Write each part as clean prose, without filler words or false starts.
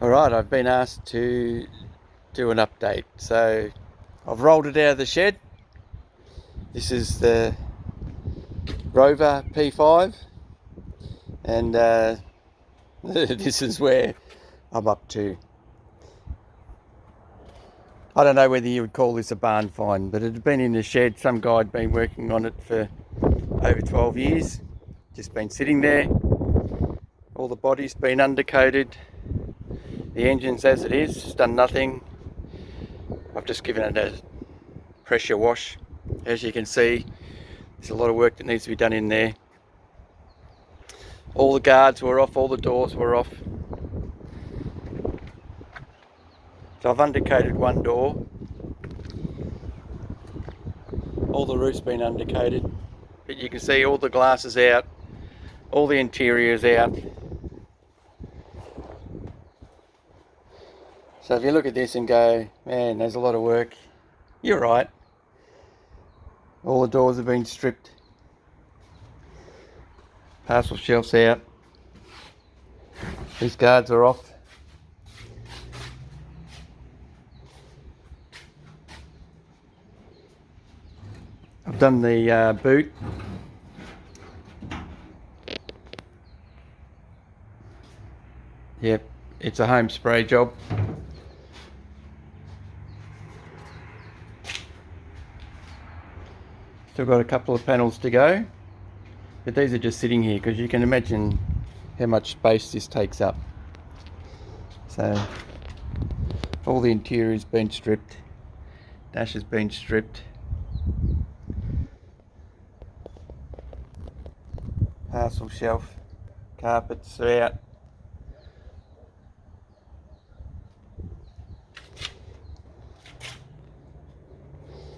Alright, I've been asked to do an update. So I've rolled it out of the shed. This is the Rover P5 and this is where I'm up to. I don't know whether you would call this a barn find, but it had been in the shed. Some guy had been working on it for over 12 years. Just been sitting there. All the body's been undercoated. The engine's as it is, it's done nothing. I've just given it a pressure wash. As you can see, there's a lot of work that needs to be done in there. All the guards were off, all the doors were off. So I've undercoated one door. All the roof's been undercoated. But you can see all the glass is out, all the interior is out. So if you look at this and go, man, there's a lot of work, you're right. All the doors have been stripped. Parcel shelves out. These guards are off. I've done the boot. Yep, it's a home spray job. Still got a couple of panels to go, but these are just sitting here because you can imagine how much space this takes up. So all the interior has been stripped, dash has been stripped, parcel shelf, carpets are out.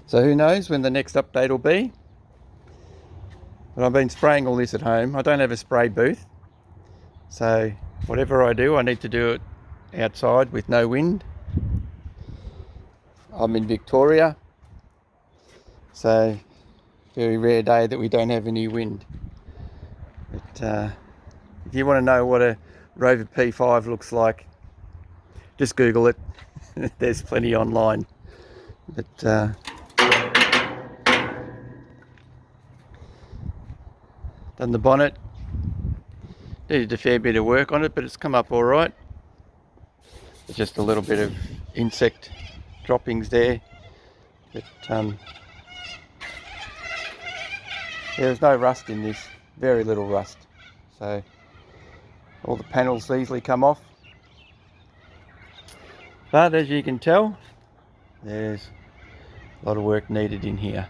So who knows when the next update will be. But I've been spraying all this at home. I don't have a spray booth. So whatever I do, I need to do it outside with no wind. I'm in Victoria. So very rare day that we don't have any wind. But if you want to know what a Rover P5 looks like, just Google it. There's plenty online. But done the bonnet, needed a fair bit of work on it, but it's come up all right. Just a little bit of insect droppings there, but there's no rust in this, very little rust, so all the panels easily come off. But as you can tell, there's a lot of work needed in here.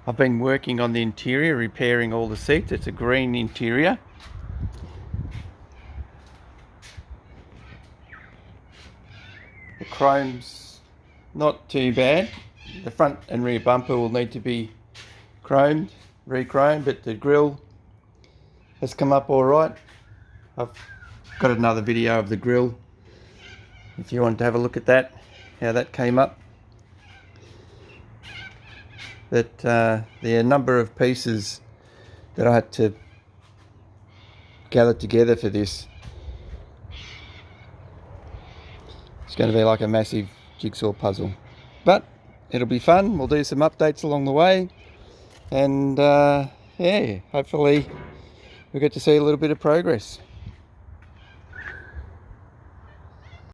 I've been working on the interior, repairing all the seats. It's a green interior. The chrome's not too bad. The front and rear bumper will need to be chromed, re-chromed, but the grille has come up all right. I've got another video of the grille if you want to have a look at that, how that came up. But there are a number of pieces that I had to gather together for this. It's going to be like a massive jigsaw puzzle, but it'll be fun. We'll do some updates along the way, and yeah, hopefully we'll get to see a little bit of progress.